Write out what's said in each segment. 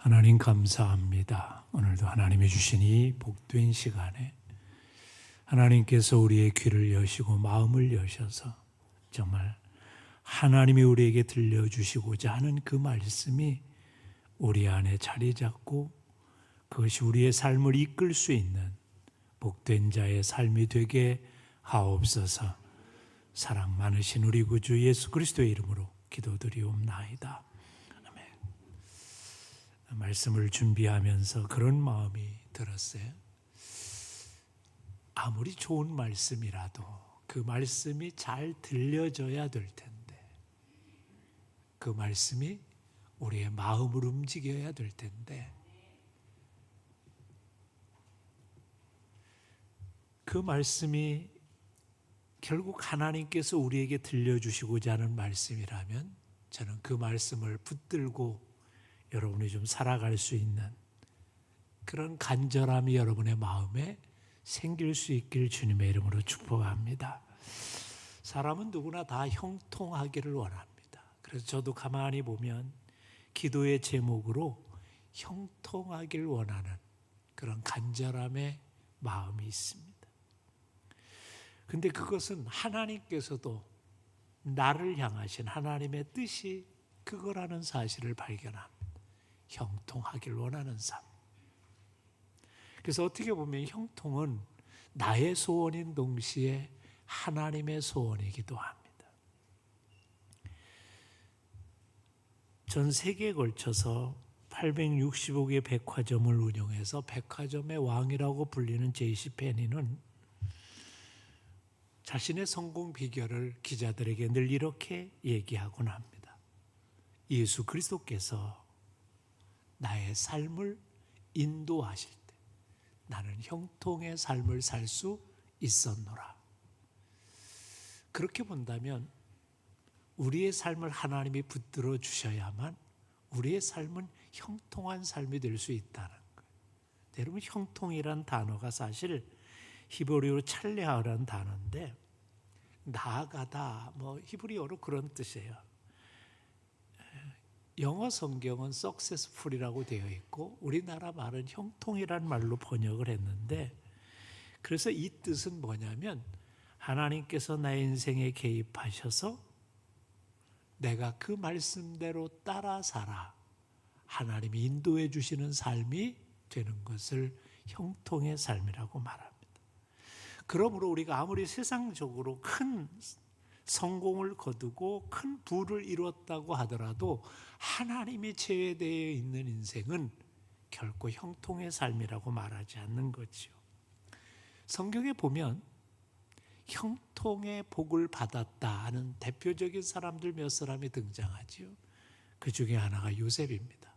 하나님 감사합니다. 오늘도 하나님이 주신 이 복된 시간에 하나님께서 우리의 귀를 여시고 마음을 여셔서 정말 하나님이 우리에게 들려주시고자 하는 그 말씀이 우리 안에 자리 잡고 그것이 우리의 삶을 이끌 수 있는 복된 자의 삶이 되게 하옵소서. 사랑 많으신 우리 구주 예수 그리스도의 이름으로 기도드리옵나이다. 아멘. 말씀을 준비하면서 그런 마음이 들었어요. 아무리 좋은 말씀이라도 그 말씀이 잘 들려져야 될 텐데, 그 말씀이 우리의 마음을 움직여야 될 텐데, 그 말씀이 결국 하나님께서 우리에게 들려주시고자 하는 말씀이라면 저는 그 말씀을 붙들고 여러분이 좀 살아갈 수 있는 그런 간절함이 여러분의 마음에 생길 수 있길 주님의 이름으로 축복합니다. 사람은 누구나 다 형통하기를 원합니다. 그래서 저도 가만히 보면 기도의 제목으로 형통하기를 원하는 그런 간절함의 마음이 있습니다. 근데 그것은 하나님께서도 나를 향하신 하나님의 뜻이 그거라는 사실을 발견합니다. 형통하길 원하는 삶. 그래서 어떻게 보면 형통은 나의 소원인 동시에 하나님의 소원이기도 합니다. 전 세계에 걸쳐서 865개 백화점을 운영해서 백화점의 왕이라고 불리는 제이시 페니는 자신의 성공 비결을 기자들에게 늘 이렇게 얘기하곤 합니다. 예수 그리스도께서 나의 삶을 인도하실 때 나는 형통의 삶을 살 수 있었노라. 그렇게 본다면 우리의 삶을 하나님이 붙들어 주셔야만 우리의 삶은 형통한 삶이 될 수 있다는 거예요. 여러분, 형통이란 단어가 사실 히브리어로 찰레아라는 단어인데 나아가다, 히브리어로 그런 뜻이에요. 영어 성경은 successful이라고 되어 있고 우리나라 말은 형통이라는 말로 번역을 했는데, 그래서 이 뜻은 뭐냐면 하나님께서 나의 인생에 개입하셔서 내가 그 말씀대로 따라 살아 하나님이 인도해 주시는 삶이 되는 것을 형통의 삶이라고 말합니다. 그러므로 우리가 아무리 세상적으로 큰 성공을 거두고 큰 부를 이뤘다고 하더라도 하나님이 제외되어 있는 인생은 결코 형통의 삶이라고 말하지 않는 거지요. 성경에 보면 형통의 복을 받았다 하는 대표적인 사람들 몇 사람이 등장하지요. 그 중에 하나가 요셉입니다.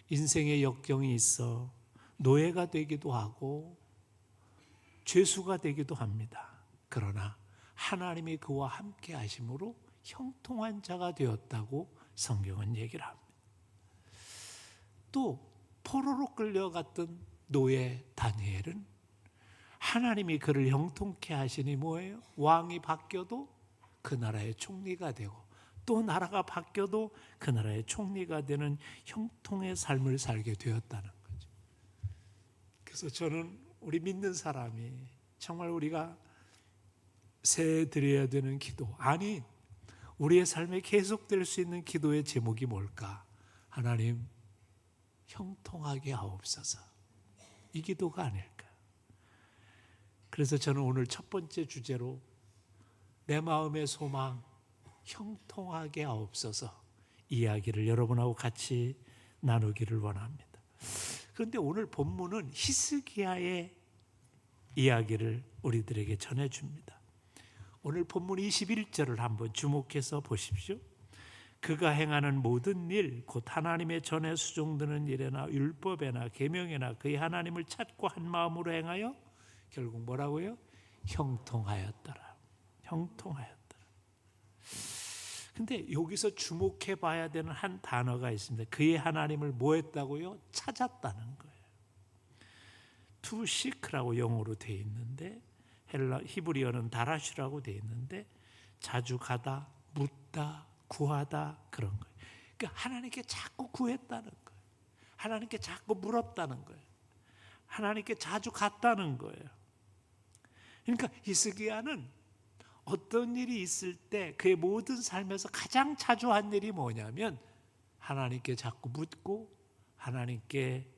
인생의 역경이 있어 노예가 되기도 하고 죄수가 되기도 합니다. 그러나 하나님이 그와 함께 하심으로 형통한 자가 되었다고 성경은 얘기를 합니다. 또 포로로 끌려갔던 노예 다니엘은 하나님이 그를 형통케 하시니 뭐예요? 왕이 바뀌어도 그 나라의 총리가 되고 또 나라가 바뀌어도 그 나라의 총리가 되는 형통의 삶을 살게 되었다는 거죠. 그래서 저는 우리 믿는 사람이 정말 우리가 새해 드려야 되는 기도, 아니 우리의 삶에 계속될 수 있는 기도의 제목이 뭘까? 하나님 형통하게 하옵소서. 이 기도가 아닐까. 그래서 저는 오늘 첫 번째 주제로 내 마음의 소망 형통하게 하옵소서 이야기를 여러분하고 같이 나누기를 원합니다. 그런데 오늘 본문은 히스기야의 이야기를 우리들에게 전해줍니다. 오늘 본문 21절을 한번 주목해서 보십시오. 그가 행하는 모든 일, 곧 하나님의 전에 수종드는 일에나 율법에나 계명에나 그의 하나님을 찾고 한 마음으로 행하여 결국 뭐라고요? 형통하였더라. 형통하였더라. 근데 여기서 주목해 봐야 되는 한 단어가 있습니다. 그의 하나님을 뭐 했다고요? 찾았다는 거예요. to seek라고 영어로 되어 있는데 히브리어는 다라슈라고 되어 있는데 자주 가다, 묻다, 구하다 그런 거예요. 그러니까 하나님께 자꾸 구했다는 거예요. 하나님께 자꾸 물었다는 거예요. 하나님께 자주 갔다는 거예요. 그러니까 히스기야는 어떤 일이 있을 때 그의 모든 삶에서 가장 자주 한 일이 뭐냐면 하나님께 자꾸 묻고 하나님께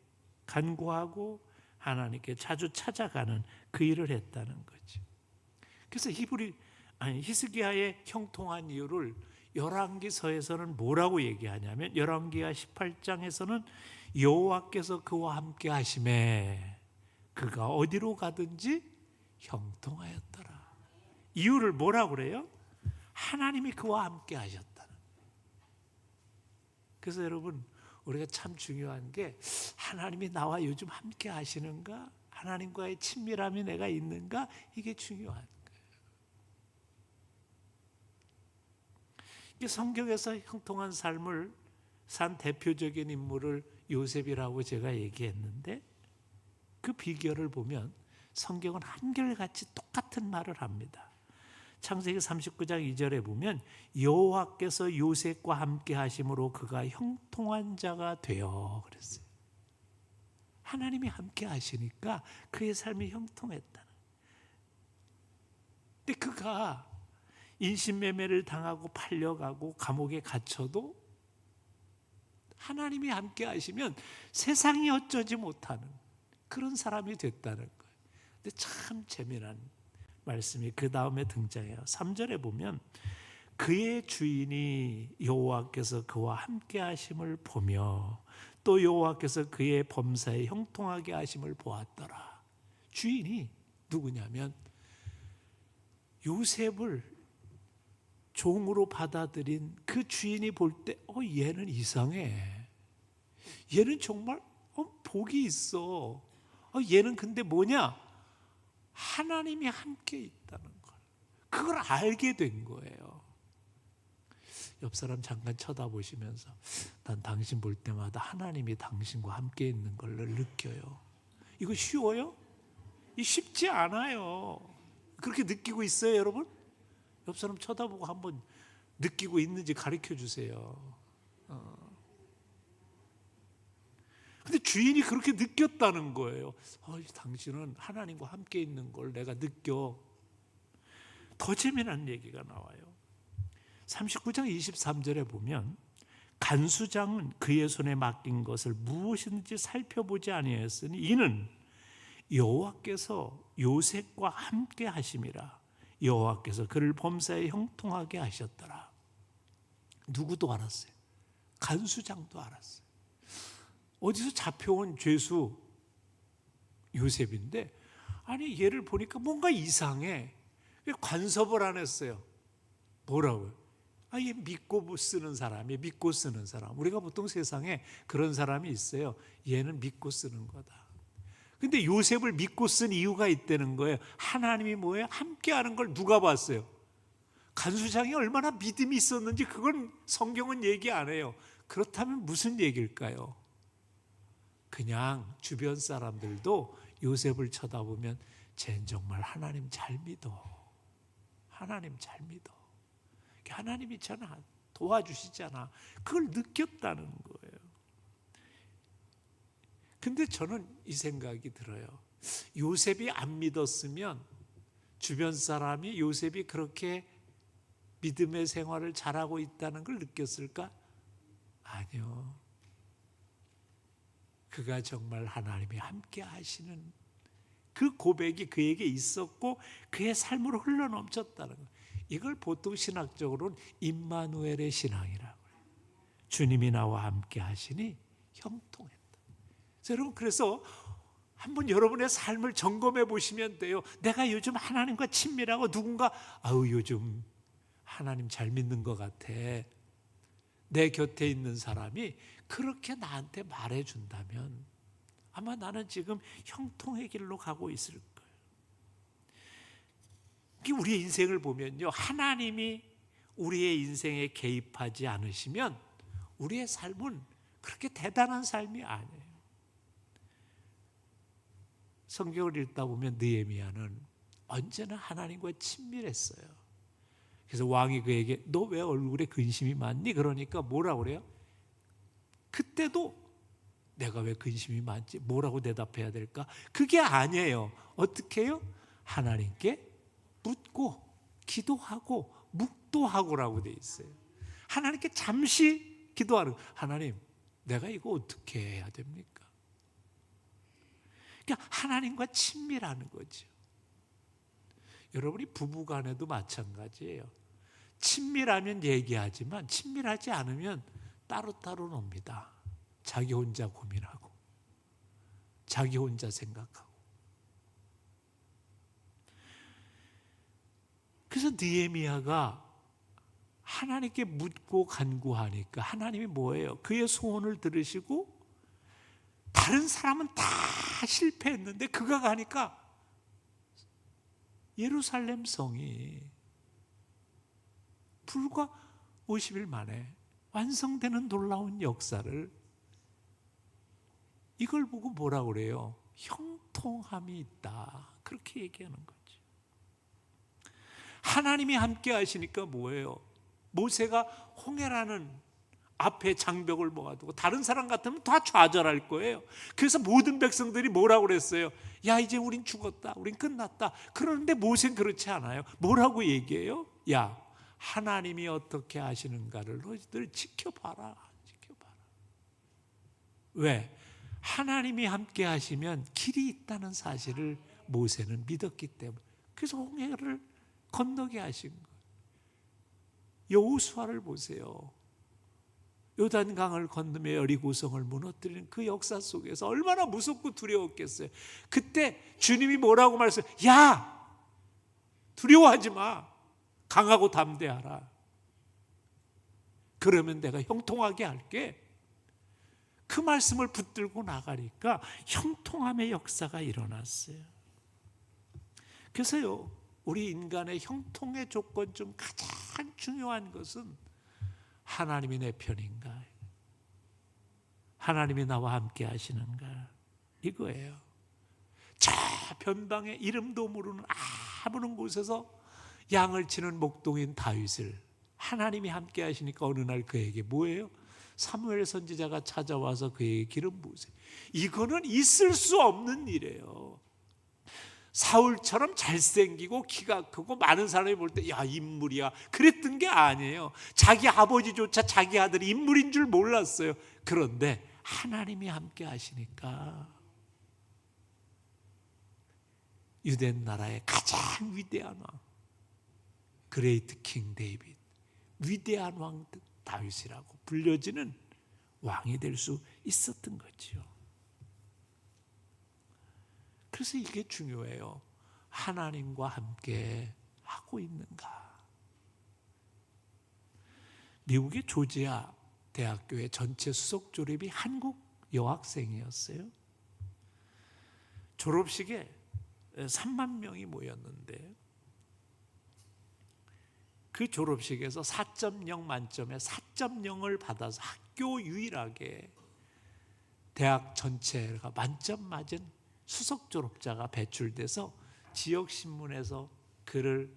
간구하고 하나님께 자주 찾아가는 그 일을 했다는 거지. 그래서 히스기야의 형통한 이유를 열왕기서에서는 뭐라고 얘기하냐면 열왕기하 18장에서는 여호와께서 그와 함께 하심에 그가 어디로 가든지 형통하였더라. 이유를 뭐라고 그래요? 하나님이 그와 함께 하셨다는. 그래서 여러분 우리가 참 중요한 게 하나님이 나와 요즘 함께 하시는가? 하나님과의 친밀함이 내가 있는가? 이게 중요한 거예요. 이게 성경에서 형통한 삶을 산 대표적인 인물을 요셉이라고 제가 얘기했는데 그 비결을 보면 성경은 한결같이 똑같은 말을 합니다. 창세기 39장 2절에 보면 여호와께서 요셉과 함께 하심으로 그가 형통한 자가 되어 그랬어요. 하나님이 함께 하시니까 그의 삶이 형통했다는. 근데 그가 인신매매를 당하고 팔려가고 감옥에 갇혀도 하나님이 함께 하시면 세상이 어쩌지 못하는 그런 사람이 됐다는 거예요. 근데 참 재미난 말씀이 그 다음에 등장해요. 3절에 보면 그의 주인이 여호와께서 그와 함께 하심을 보며 또 여호와께서 그의 범사에 형통하게 하심을 보았더라. 주인이 누구냐면 요셉을 종으로 받아들인 그 주인이 볼 때 얘는 이상해. 얘는 정말 복이 있어. 얘는 근데 뭐냐? 하나님이 함께 있다는 걸. 그걸 알게 된 거예요. 옆 사람 잠깐 쳐다보시면서 난 당신 볼 때마다 하나님이 당신과 함께 있는 걸 느껴요. 이거 쉬워요? 이 쉽지 않아요. 그렇게 느끼고 있어요, 여러분? 옆 사람 쳐다보고 한번 느끼고 있는지 가르쳐 주세요. 근데 주인이 그렇게 느꼈다는 거예요. 당신은 하나님과 함께 있는 걸 내가 느껴. 더 재미난 얘기가 나와요. 39장 23절에 보면 간수장은 그의 손에 맡긴 것을 무엇인지 살펴보지 아니하였으니 이는 여호와께서 요셉과 함께 하심이라. 여호와께서 그를 범사에 형통하게 하셨더라. 누구도 알았어요. 간수장도 알았어요. 어디서 잡혀온 죄수 요셉인데 아니 얘를 보니까 뭔가 이상해. 간섭을 안 했어요. 뭐라고요? 얘 믿고 쓰는 사람이에요. 믿고 쓰는 사람. 우리가 보통 세상에 그런 사람이 있어요. 얘는 믿고 쓰는 거다. 근데 요셉을 믿고 쓴 이유가 있다는 거예요. 하나님이 뭐예요? 함께하는 걸 누가 봤어요? 간수장이 얼마나 믿음이 있었는지 그건 성경은 얘기 안 해요. 그렇다면 무슨 얘기일까요? 그냥 주변 사람들도 요셉을 쳐다보면 쟤는 정말 하나님 잘 믿어. 하나님 잘 믿어. 하나님이 있잖아. 도와주시잖아. 그걸 느꼈다는 거예요. 근데 저는 이 생각이 들어요. 요셉이 안 믿었으면 주변 사람이 요셉이 그렇게 믿음의 생활을 잘하고 있다는 걸 느꼈을까? 아니요. 그가 정말 하나님이 함께 하시는 그 고백이 그에게 있었고 그의 삶으로 흘러넘쳤다는 거예요. 이걸 보통 신학적으로는 임마누엘의 신앙이라고 해요. 주님이 나와 함께 하시니 형통했다. 여러분 그래서 한번 여러분의 삶을 점검해 보시면 돼요. 내가 요즘 하나님과 친밀하고 누군가 요즘 하나님 잘 믿는 것 같아. 내 곁에 있는 사람이 그렇게 나한테 말해준다면 아마 나는 지금 형통의 길로 가고 있을 거예요. 우리의 인생을 보면요, 하나님이 우리의 인생에 개입하지 않으시면 우리의 삶은 그렇게 대단한 삶이 아니에요. 성경을 읽다 보면 느헤미야는 언제나 하나님과 친밀했어요. 그래서 왕이 그에게 너 왜 얼굴에 근심이 많니? 그러니까 뭐라고 그래요? 그때도 내가 왜 근심이 많지? 뭐라고 대답해야 될까? 그게 아니에요. 어떻게 해요? 하나님께 묻고 기도하고 묵도하고라고 돼 있어요. 하나님께 잠시 기도하는, 하나님 내가 이거 어떻게 해야 됩니까? 그러니까 하나님과 친밀하는 거죠. 여러분이 부부간에도 마찬가지예요. 친밀하면 얘기하지만 친밀하지 않으면 따로따로 놉니다. 자기 혼자 고민하고 자기 혼자 생각하고. 그래서 느헤미야가 하나님께 묻고 간구하니까 하나님이 뭐예요? 그의 소원을 들으시고, 다른 사람은 다 실패했는데 그가 가니까 예루살렘 성이 불과 50일 만에 완성되는 놀라운 역사를, 이걸 보고 뭐라고 그래요? 형통함이 있다. 그렇게 얘기하는 거죠. 하나님이 함께 하시니까 뭐예요? 모세가 홍해라는 앞에 장벽을 모아두고 다른 사람 같으면 다 좌절할 거예요. 그래서 모든 백성들이 뭐라고 그랬어요? 야, 이제 우린 죽었다. 우린 끝났다. 그러는데 모세는 그렇지 않아요. 뭐라고 얘기해요? 야, 하나님이 어떻게 하시는가를 너희들 지켜봐라. 지켜봐라. 왜? 하나님이 함께 하시면 길이 있다는 사실을 모세는 믿었기 때문에. 그래서 홍해를 건너게 하신 거예요. 여호수아를 보세요. 요단강을 건너며 여리고성을 무너뜨리는 그 역사 속에서 얼마나 무섭고 두려웠겠어요. 그때 주님이 뭐라고 말했어요? 야, 두려워하지 마. 강하고 담대하라. 그러면 내가 형통하게 할게. 그 말씀을 붙들고 나가니까 형통함의 역사가 일어났어요. 그래서요, 우리 인간의 형통의 조건 중 가장 중요한 것은 하나님이 내 편인가? 하나님이 나와 함께 하시는가? 이거예요. 저 변방에 이름도 모르는 아무런 곳에서 양을 치는 목동인 다윗을 하나님이 함께 하시니까 어느 날 그에게 뭐예요? 사무엘 선지자가 찾아와서 그에게 기름 부으세요. 이거는 있을 수 없는 일이에요. 사울처럼 잘생기고 키가 크고 많은 사람이 볼 때 야, 인물이야 그랬던 게 아니에요. 자기 아버지조차 자기 아들이 인물인 줄 몰랐어요. 그런데 하나님이 함께 하시니까 유대 나라의 가장 위대한 왕, 그레이트 킹 데이빗, 위대한 왕 다윗이라고 불려지는 왕이 될 수 있었던 거죠. 그래서 이게 중요해요. 하나님과 함께 하고 있는가? 미국의 조지아 대학교의 전체 수석 졸업이 한국 여학생이었어요. 졸업식에 3만 명이 모였는데 그 졸업식에서 4.0 만점에 4.0을 받아서 학교 유일하게 대학 전체가 만점 맞은 수석 졸업자가 배출돼서 지역신문에서 그를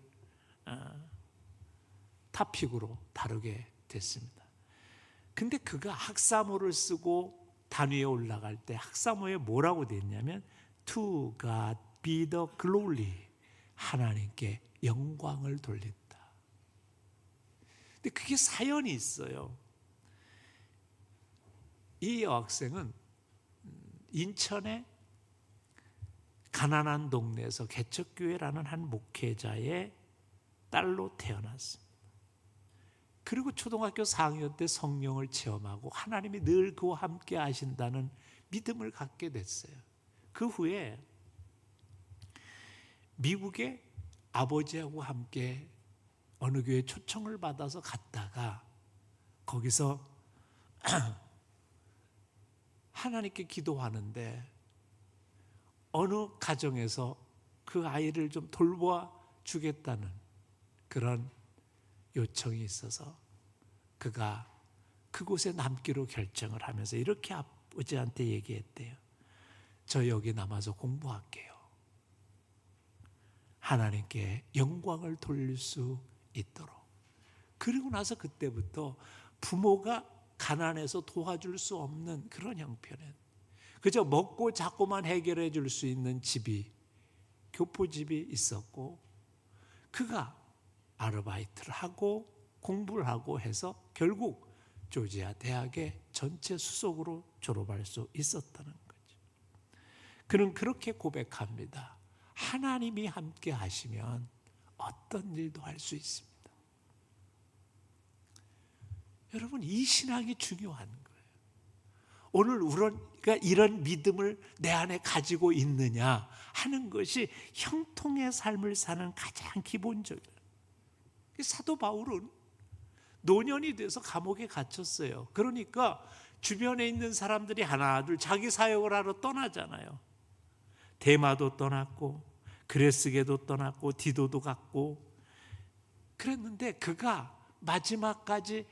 탑픽으로 다루게 됐습니다. 근데 그가 학사모를 쓰고 단위에 올라갈 때 학사모에 뭐라고 됐냐면 To God be the glory, 하나님께 영광을 돌린다. 근데 그게 사연이 있어요. 이 여학생은 인천의 가난한 동네에서 개척교회라는 한 목회자의 딸로 태어났습니다. 그리고 초등학교 4학년 때 성령을 체험하고 하나님이 늘 그와 함께 하신다는 믿음을 갖게 됐어요. 그 후에 미국의 아버지하고 함께 어느 교회 초청을 받아서 갔다가 거기서 하나님께 기도하는데 어느 가정에서 그 아이를 좀 돌봐 주겠다는 그런 요청이 있어서 그가 그곳에 남기로 결정을 하면서 이렇게 아버지한테 얘기했대요. 저 여기 남아서 공부할게요. 하나님께 영광을 돌릴 수 있도록. 그리고 나서 그때부터 부모가 가난해서 도와줄 수 없는 그런 형편에 그저 먹고 자고만 해결해 줄 수 있는 집이, 교포집이 있었고, 그가 아르바이트를 하고 공부를 하고 해서 결국 조지아 대학의 전체 수석으로 졸업할 수 있었다는 거죠. 그는 그렇게 고백합니다. 하나님이 함께 하시면 어떤 일도 할 수 있습니다. 여러분, 이 신앙이 중요한 거예요. 오늘 우리가 이런 믿음을 내 안에 가지고 있느냐 하는 것이 형통의 삶을 사는 가장 기본적이에요. 사도 바울은 노년이 돼서 감옥에 갇혔어요. 그러니까 주변에 있는 사람들이 하나둘 자기 사역을 하러 떠나잖아요. 데마도 떠났고 그레스게도 떠났고 디도도 갔고 그랬는데, 그가 마지막까지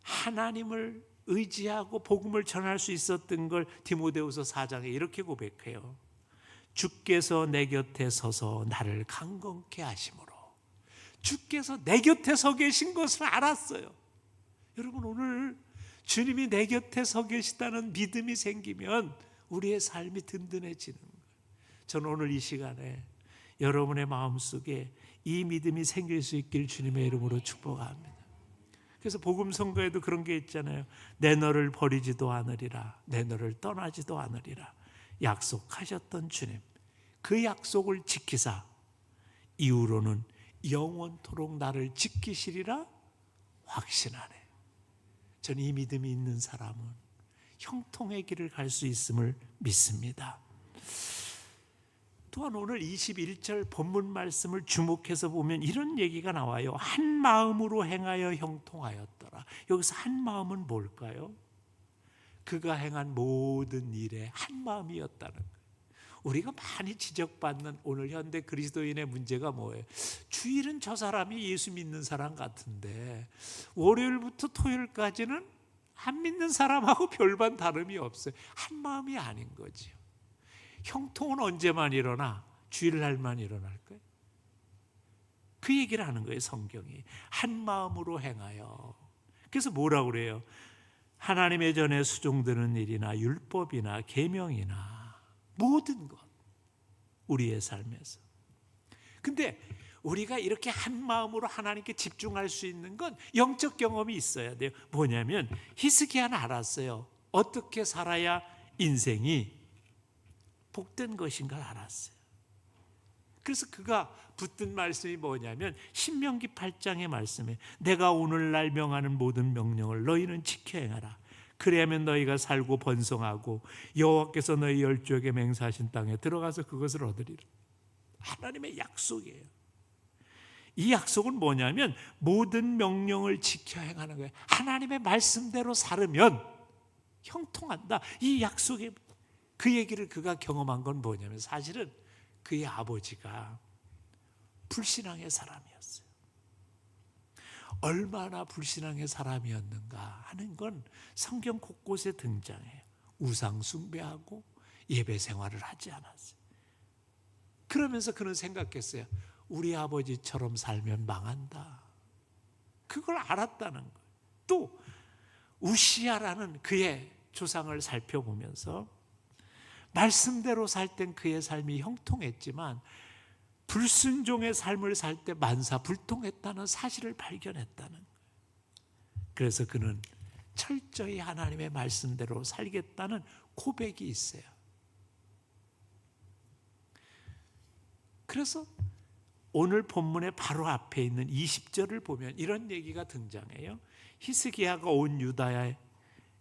하나님을 의지하고 복음을 전할 수 있었던 걸 디모데후서 4장에 이렇게 고백해요. 주께서 내 곁에 서서 나를 강건케 하심으로. 주께서 내 곁에 서 계신 것을 알았어요. 여러분, 오늘 주님이 내 곁에 서 계시다는 믿음이 생기면 우리의 삶이 든든해지는 거예요. 저는 오늘 이 시간에 여러분의 마음속에 이 믿음이 생길 수 있길 주님의 이름으로 축복합니다. 그래서 복음 선거에도 그런 게 있잖아요. 내 너를 버리지도 않으리라, 내 너를 떠나지도 않으리라 약속하셨던 주님, 그 약속을 지키사 이후로는 영원토록 나를 지키시리라 확신하네. 저는 이 믿음이 있는 사람은 형통의 길을 갈 수 있음을 믿습니다. 또한 오늘 21절 본문 말씀을 주목해서 보면 이런 얘기가 나와요. 한 마음으로 행하여 형통하였더라. 여기서 한 마음은 뭘까요? 그가 행한 모든 일에 한 마음이었다는 거예요. 우리가 많이 지적받는 오늘 현대 그리스도인의 문제가 뭐예요? 주일은 저 사람이 예수 믿는 사람 같은데 월요일부터 토요일까지는 안 믿는 사람하고 별반 다름이 없어요. 한 마음이 아닌 거지요. 형통은 언제만 일어나? 주일날만 일어날까요? 그 얘기를 하는 거예요, 성경이. 한 마음으로 행하여. 그래서 뭐라고 그래요? 하나님의 전에 수종드는 일이나 율법이나 계명이나 모든 것, 우리의 삶에서. 근데 우리가 이렇게 한 마음으로 하나님께 집중할 수 있는 건 영적 경험이 있어야 돼요. 뭐냐면 히스기야는 알았어요. 어떻게 살아야 인생이 복된 것인 걸 알았어요. 그래서 그가 붙든 말씀이 뭐냐면 신명기 8장의 말씀에 내가 오늘날 명하는 모든 명령을 너희는 지켜 행하라. 그래야면 너희가 살고 번성하고 여호와께서 너희 열조에게 맹세하신 땅에 들어가서 그것을 얻으리라. 하나님의 약속이에요. 이 약속은 뭐냐면 모든 명령을 지켜 행하는 거예요. 하나님의 말씀대로 살으면 형통한다. 이 약속이, 그 얘기를 그가 경험한 건 뭐냐면 사실은 그의 아버지가 불신앙의 사람이었어요. 얼마나 불신앙의 사람이었는가 하는 건 성경 곳곳에 등장해요. 우상 숭배하고 예배 생활을 하지 않았어요. 그러면서 그는 생각했어요. 우리 아버지처럼 살면 망한다. 그걸 알았다는 거예요. 또 우시야라는 그의 조상을 살펴보면서 말씀대로 살 땐 그의 삶이 형통했지만 불순종의 삶을 살 때 만사불통했다는 사실을 발견했다는 거예요. 그래서 그는 철저히 하나님의 말씀대로 살겠다는 고백이 있어요. 그래서 오늘 본문의 바로 앞에 있는 20절을 보면 이런 얘기가 등장해요. 히스기야가 온 유다에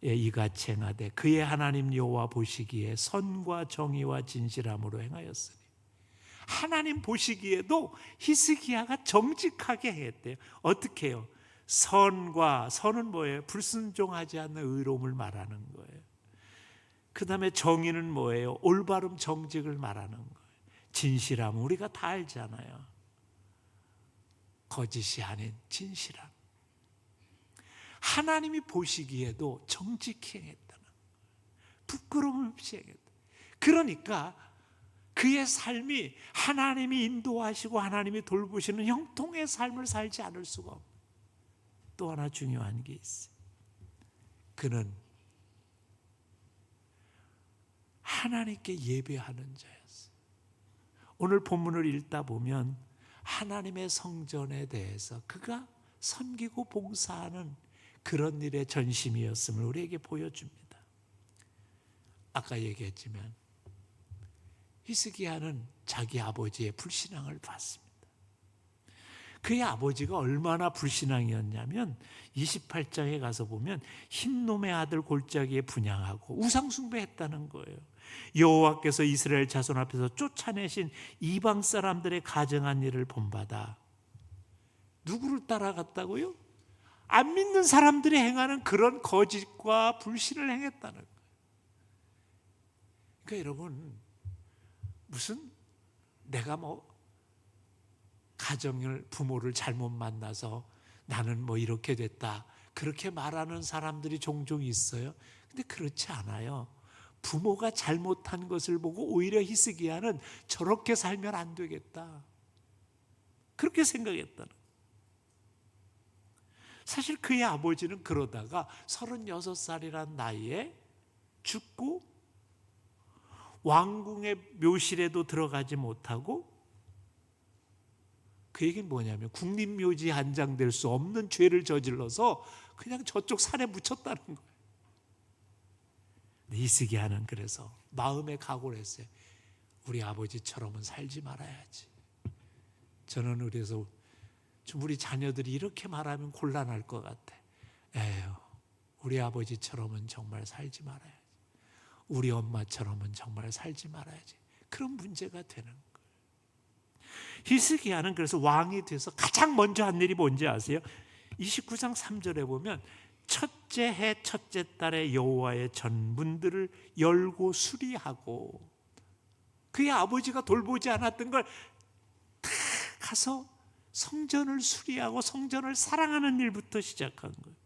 이같이 행하되 그의 하나님 여호와 보시기에 선과 정의와 진실함으로 행하였으니. 하나님 보시기에도 히스기야가 정직하게 했대요. 어떻게 해요? 선은 뭐예요? 불순종하지 않는 의로움을 말하는 거예요. 그 다음에 정의는 뭐예요? 올바름 정직을 말하는 거예요. 진실함은 우리가 다 알잖아요. 거짓이 아닌 진실함. 하나님이 보시기에도 정직히 행했다는 거예요. 부끄러움 없이 행했다. 그러니까 그의 삶이 하나님이 인도하시고 하나님이 돌보시는 형통의 삶을 살지 않을 수가 없어요. 또 하나 중요한 게 있어요. 그는 하나님께 예배하는 자였어요. 오늘 본문을 읽다 보면 하나님의 성전에 대해서 그가 섬기고 봉사하는 그런 일의 전심이었음을 우리에게 보여줍니다. 아까 얘기했지만 히스기야는 자기 아버지의 불신앙을 봤습니다. 그의 아버지가 얼마나 불신앙이었냐면 28장에 가서 보면 흰놈의 아들 골짜기에 분향하고 우상 숭배했다는 거예요. 여호와께서 이스라엘 자손 앞에서 쫓아내신 이방 사람들의 가증한 일을 본받아 누구를 따라갔다고요? 안 믿는 사람들이 행하는 그런 거짓과 불신을 행했다는 거예요. 그러니까 여러분, 무슨 내가 가정을 부모를 잘못 만나서 나는 이렇게 됐다 그렇게 말하는 사람들이 종종 있어요. 근데 그렇지 않아요. 부모가 잘못한 것을 보고 오히려 히스기야는 저렇게 살면 안 되겠다 그렇게 생각했다는. 사실 그의 아버지는 그러다가 36살이란 나이에 죽고 왕궁의 묘실에도 들어가지 못하고, 그 얘기는 뭐냐면 국립묘지에 안장될 수 없는 죄를 저질러서 그냥 저쪽 산에 묻혔다는 거예요. 히스기야는 그래서 마음에 각오를 했어요. 우리 아버지처럼은 살지 말아야지. 저는 그래서 우리 자녀들이 이렇게 말하면 곤란할 것 같아. 에휴, 우리 아버지처럼은 정말 살지 말아야지. 우리 엄마처럼은 정말 살지 말아야지. 그런 문제가 되는 거예요. 히스기야는 그래서 왕이 돼서 가장 먼저 한 일이 뭔지 아세요? 29장 3절에 보면 첫째 해 첫째 달에 여호와의 전문들을 열고 수리하고, 그의 아버지가 돌보지 않았던 걸 다 가서 성전을 수리하고 성전을 사랑하는 일부터 시작한 거예요.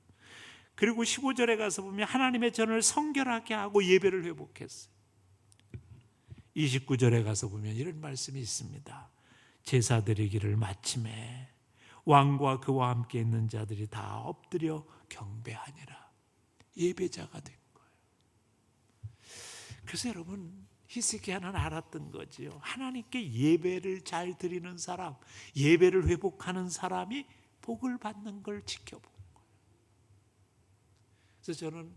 그리고 15절에 가서 보면 하나님의 전을 성결하게 하고 예배를 회복했어요. 29절에 가서 보면 이런 말씀이 있습니다. 제사 드리기를 마침에 왕과 그와 함께 있는 자들이 다 엎드려 경배하니라. 예배자가 된 거예요. 그래서 여러분, 히스기야는 알았던 거지요. 하나님께 예배를 잘 드리는 사람, 예배를 회복하는 사람이 복을 받는 걸 지켜본 거예요. 그래서 저는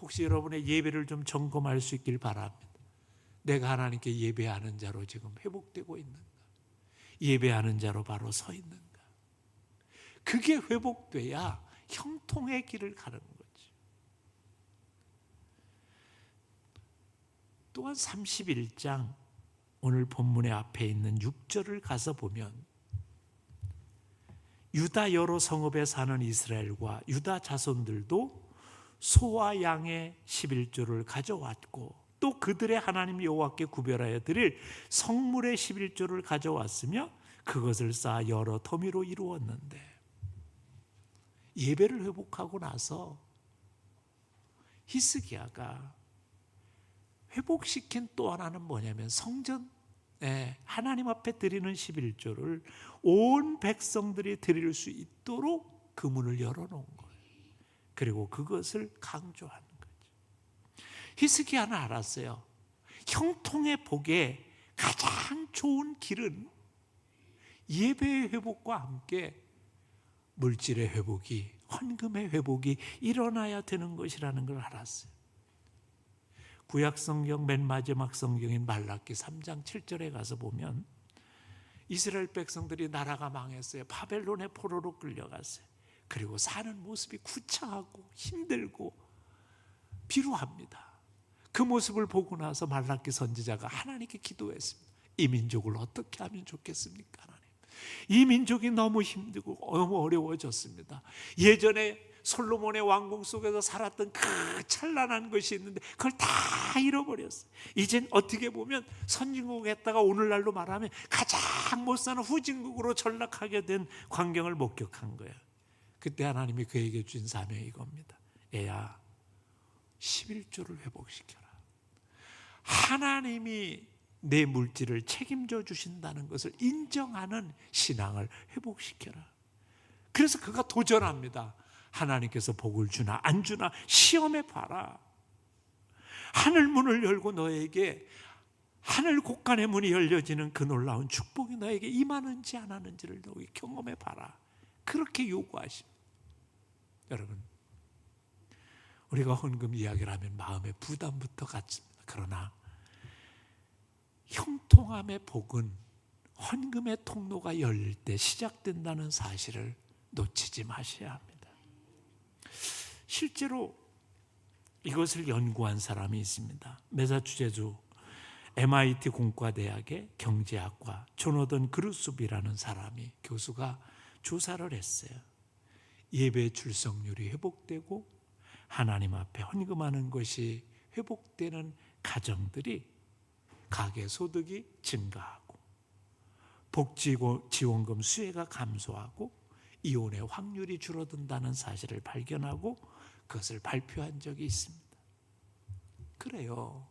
혹시 여러분의 예배를 좀 점검할 수 있길 바랍니다. 내가 하나님께 예배하는 자로 지금 회복되고 있는가? 예배하는 자로 바로 서 있는가? 그게 회복돼야 형통의 길을 가는 거죠. 또한 31장 오늘 본문의 앞에 있는 6절을 가서 보면 유다 여러 성읍에 사는 이스라엘과 유다 자손들도 소와 양의 11조를 가져왔고 또 그들의 하나님 여호와께 구별하여 드릴 성물의 11조를 가져왔으며 그것을 쌓아 여러 더미로 이루었는데, 예배를 회복하고 나서 히스기야가 회복시킨 또 하나는 뭐냐면 성전, 하나님 앞에 드리는 11조를 온 백성들이 드릴 수 있도록 그 문을 열어놓은 거예요. 그리고 그것을 강조하는 거죠. 히스기야는 알았어요. 형통의 복의 가장 좋은 길은 예배의 회복과 함께 물질의 회복이, 헌금의 회복이 일어나야 되는 것이라는 걸 알았어요. 구약성경 맨 마지막 성경인 말라기 3장 7절에 가서 보면 이스라엘 백성들이 나라가 망했어요. 바벨론의 포로로 끌려갔어요. 그리고 사는 모습이 구차하고 힘들고 비루합니다. 그 모습을 보고 나서 말라기 선지자가 하나님께 기도했습니다. 이 민족을 어떻게 하면 좋겠습니까? 하나님, 이 민족이 너무 힘들고 너무 어려워졌습니다. 예전에 솔로몬의 왕궁 속에서 살았던 그 찬란한 것이 있는데 그걸 다 잃어버렸어요. 이젠 어떻게 보면 선진국에다가 오늘날로 말하면 가장 못 사는 후진국으로 전락하게 된 광경을 목격한 거예요. 그때 하나님이 그에게 주신 사명이 이겁니다. 애야, 11조를 회복시켜라. 하나님이 내 물질을 책임져 주신다는 것을 인정하는 신앙을 회복시켜라. 그래서 그가 도전합니다. 하나님께서 복을 주나 안 주나 시험해 봐라. 하늘 문을 열고 너에게 하늘 곳간의 문이 열려지는 그 놀라운 축복이 너에게 임하는지 안 하는지를 너에게 경험해 봐라. 그렇게 요구하십니다. 여러분, 우리가 헌금 이야기를 하면 마음의 부담부터 갖습니다. 그러나 형통함의 복은 헌금의 통로가 열릴 때 시작된다는 사실을 놓치지 마셔야 합니다. 실제로 이것을 연구한 사람이 있습니다. 매사추세츠 MIT 공과대학의 경제학과 조너던 그루스비라는 사람이 교수가 조사를 했어요. 예배 출석률이 회복되고 하나님 앞에 헌금하는 것이 회복되는 가정들이 가계 소득이 증가하고 복지지원금 수혜가 감소하고 이혼의 확률이 줄어든다는 사실을 발견하고 그것을 발표한 적이 있습니다. 그래요.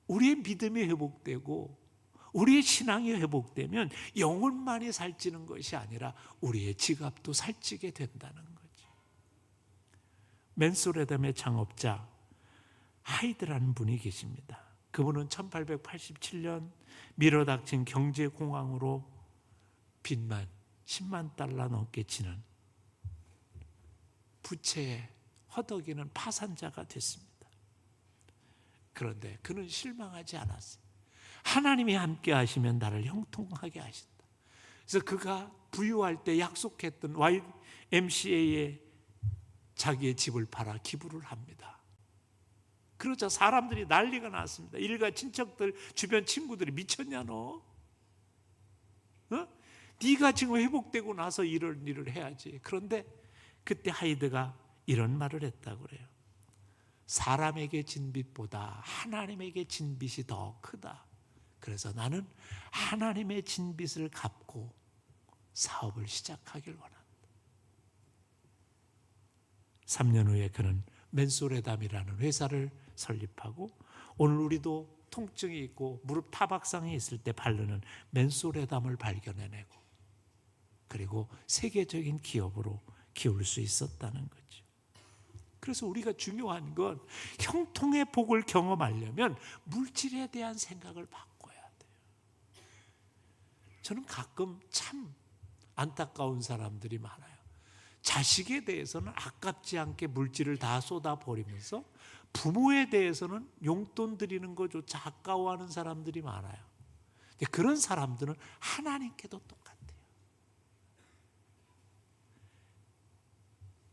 우리의 믿음이 회복되고 우리의 신앙이 회복되면 영혼만이 살찌는 것이 아니라 우리의 지갑도 살찌게 된다는 거죠. 맨소레담의 창업자 하이드라는 분이 계십니다. 그분은 1887년 밀어닥친 경제공황으로 빚만 10만 달러 넘게 지는 부채에 허덕이는 파산자가 됐습니다. 그런데 그는 실망하지 않았어요. 하나님이 함께 하시면 나를 형통하게 하신다. 그래서 그가 부유할 때 약속했던 YMCA에 자기의 집을 팔아 기부를 합니다. 그러자 사람들이 난리가 났습니다. 일가 친척들, 주변 친구들이 미쳤냐 너? 네가 지금 회복되고 나서 이런 일을 해야지. 그런데 그때 하이드가 이런 말을 했다고 그래요. 사람에게 진 빚보다 하나님에게 진 빚이 더 크다. 그래서 나는 하나님의 진 빚을 갚고 사업을 시작하길 원한다. 3년 후에 그는 맨소레담이라는 회사를 설립하고 오늘 우리도 통증이 있고 무릎 타박상이 있을 때 바르는 맨소레담을 발견해내고 그리고 세계적인 기업으로 키울 수 있었다는 거죠. 그래서 우리가 중요한 건 형통의 복을 경험하려면 물질에 대한 생각을 바꿔야 돼요. 저는 가끔 참 안타까운 사람들이 많아요. 자식에 대해서는 아깝지 않게 물질을 다 쏟아버리면서 부모에 대해서는 용돈 드리는 것조차 아까워하는 사람들이 많아요. 근데 그런 사람들은 하나님께도 똑같아요.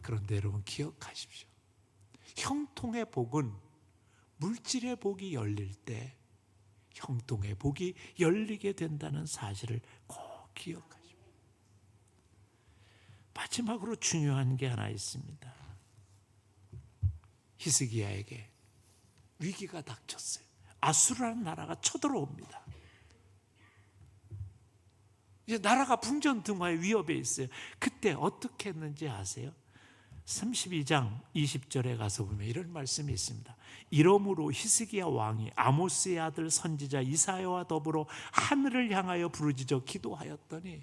그런데 여러분 기억하십시오. 형통의 복은 물질의 복이 열릴 때 형통의 복이 열리게 된다는 사실을 꼭 기억하십시오. 마지막으로 중요한 게 하나 있습니다. 히스기야에게 위기가 닥쳤어요. 아수르라는 나라가 쳐들어옵니다. 이제 나라가 풍전등화의 위협에 있어요. 그때 어떻게 했는지 아세요? 32장 20절에 가서 보면 이런 말씀이 있습니다. 이러므로 히스기야 왕이 아모스의 아들 선지자 이사야와 더불어 하늘을 향하여 부르짖어 기도하였더니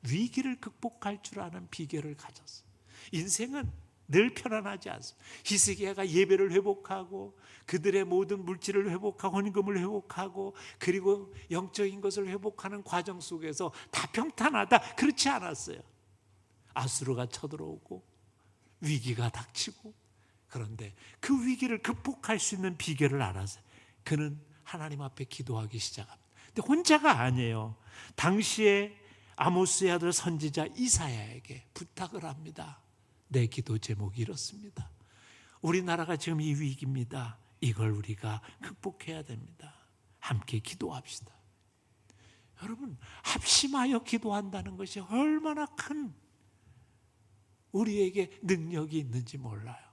위기를 극복할 줄 아는 비결을 가졌어요. 인생은 늘 편안하지 않습니다. 히스기야가 예배를 회복하고 그들의 모든 물질을 회복하고 헌금을 회복하고 그리고 영적인 것을 회복하는 과정 속에서 다 평탄하다. 그렇지 않았어요. 아수르가 쳐들어오고 위기가 닥치고 그런데 그 위기를 극복할 수 있는 비결을 알았어요. 그는 하나님 앞에 기도하기 시작합니다. 근데 혼자가 아니에요. 당시에 아모스의 아들 선지자 이사야에게 부탁을 합니다. 내 기도 제목이 이렇습니다. 우리나라가 지금 이 위기입니다. 이걸 우리가 극복해야 됩니다. 함께 기도합시다. 여러분, 합심하여 기도한다는 것이 얼마나 큰 우리에게 능력이 있는지 몰라요.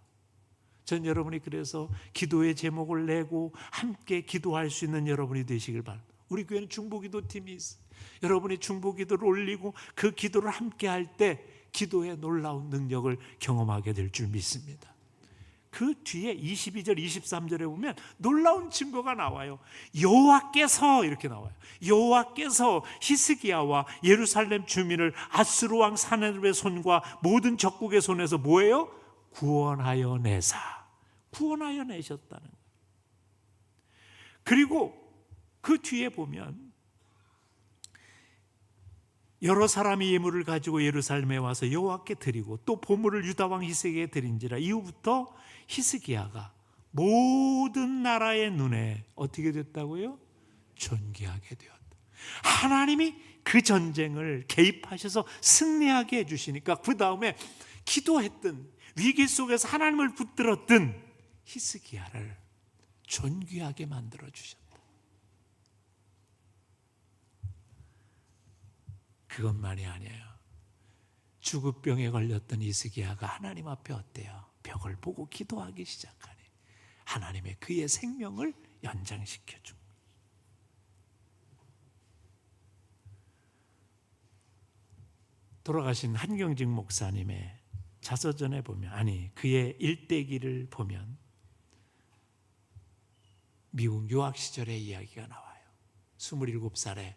전 여러분이 그래서 기도의 제목을 내고 함께 기도할 수 있는 여러분이 되시길 바랍니다. 우리 교회는 중보기도팀이 있어요. 여러분이 중보기도를 올리고 그 기도를 함께 할 때 기도의 놀라운 능력을 경험하게 될 줄 믿습니다. 그 뒤에 22절 23절에 보면 놀라운 증거가 나와요. 여호와께서 이렇게 나와요. 여호와께서 히스기야와 예루살렘 주민을 아수르 왕 사네립의 손과 모든 적국의 손에서 뭐예요? 구원하여 내셨다는 거예요. 그리고 그 뒤에 보면 여러 사람이 예물을 가지고 예루살렘에 와서 여호와께 드리고 또 보물을 유다 왕 히스기야에게 드린지라. 이후부터 히스기야가 모든 나라의 눈에 어떻게 됐다고요? 존귀하게 되었다. 하나님이 그 전쟁을 개입하셔서 승리하게 해주시니까 그 다음에 기도했던 위기 속에서 하나님을 붙들었던 히스기야를 존귀하게 만들어 주셨다. 그것만이 아니에요. 죽을병에 걸렸던 히스기야가 하나님 앞에 어때요? 벽을 보고 기도하기 시작하니 하나님의 그의 생명을 연장시켜 줍니다. 돌아가신 한경직 목사님의 자서전에 보면, 아니 그의 일대기를 보면 미국 유학 시절의 이야기가 나와요. 27살에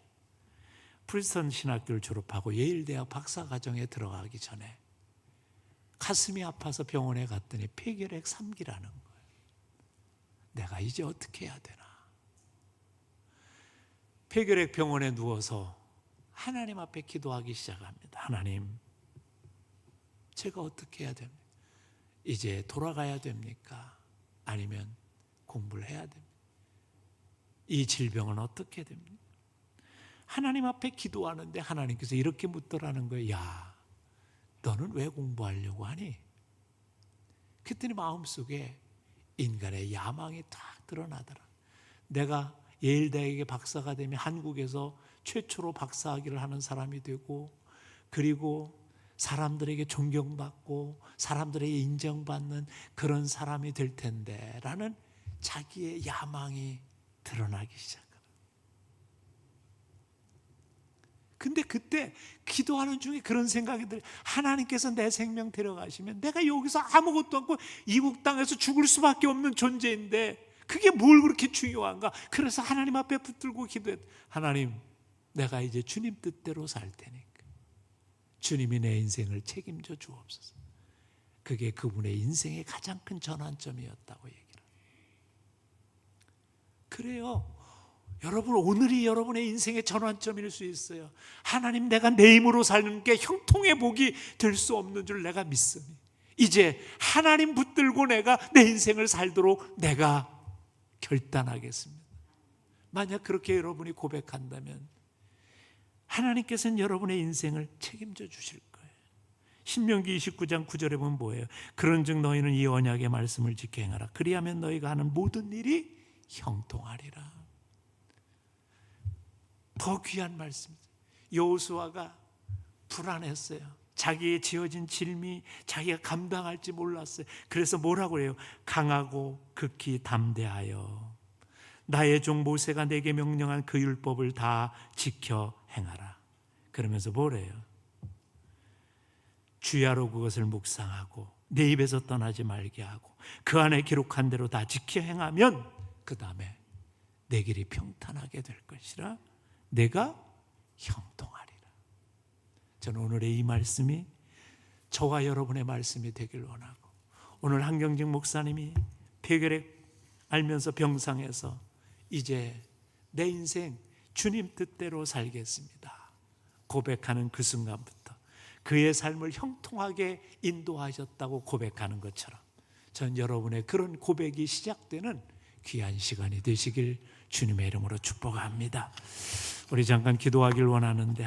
프린스턴 신학교를 졸업하고 예일 대학 박사과정에 들어가기 전에 가슴이 아파서 병원에 갔더니 폐결핵 3기라는 거예요. 내가 이제 어떻게 해야 되나? 폐결핵 병원에 누워서 하나님 앞에 기도하기 시작합니다. 하나님, 제가 어떻게 해야 됩니까? 이제 돌아가야 됩니까? 아니면 공부를 해야 됩니까? 이 질병은 어떻게 됩니까? 하나님 앞에 기도하는데 하나님께서 이렇게 묻더라는 거예요. 야, 너는 왜 공부하려고 하니? 그랬더니 마음속에 인간의 야망이 딱 드러나더라. 내가 예일대학의 박사가 되면 한국에서 최초로 박사학위를 하는 사람이 되고, 그리고 사람들에게 존경받고 사람들에게 인정받는 그런 사람이 될 텐데 라는 자기의 야망이 드러나기 시작합니다. 근데 그때 기도하는 중에 그런 생각이 들어요. 하나님께서 내 생명 데려가시면 내가 여기서 아무것도 없고 이국 땅에서 죽을 수밖에 없는 존재인데 그게 뭘 그렇게 중요한가? 그래서 하나님 앞에 붙들고 기도했. 하나님, 내가 이제 주님 뜻대로 살 테니까 주님이 내 인생을 책임져 주옵소서. 그게 그분의 인생의 가장 큰 전환점이었다고 얘기를 합니다. 그래요. 여러분, 오늘이 여러분의 인생의 전환점일 수 있어요. 하나님, 내가 내 힘으로 사는 게 형통의 복이 될 수 없는 줄 내가 믿으니 이제 하나님 붙들고 내가 내 인생을 살도록 내가 결단하겠습니다. 만약 그렇게 여러분이 고백한다면 하나님께서는 여러분의 인생을 책임져 주실 거예요. 신명기 29장 9절에 보면 뭐예요? 그런즉 너희는 이 언약의 말씀을 지켜 행하라. 그리하면 너희가 하는 모든 일이 형통하리라. 더 귀한 말씀이죠. 여호수아가 불안했어요. 자기의 지어진 짐이 자기가 감당할지 몰랐어요. 그래서 뭐라고 해요? 강하고 극히 담대하여 나의 종 모세가 내게 명령한 그 율법을 다 지켜 행하라. 그러면서 뭐래요? 주야로 그것을 묵상하고 내 입에서 떠나지 말게 하고 그 안에 기록한 대로 다 지켜 행하면 그 다음에 내 길이 평탄하게 될 것이라. 내가 형통하리라. 저는 오늘의 이 말씀이 저와 여러분의 말씀이 되길 원하고, 오늘 한경직 목사님이 폐결핵 알면서 병상에서 이제 내 인생 주님 뜻대로 살겠습니다 고백하는 그 순간부터 그의 삶을 형통하게 인도하셨다고 고백하는 것처럼 전 여러분의 그런 고백이 시작되는 귀한 시간이 되시길 주님의 이름으로 축복합니다. 우리 잠깐 기도하길 원하는데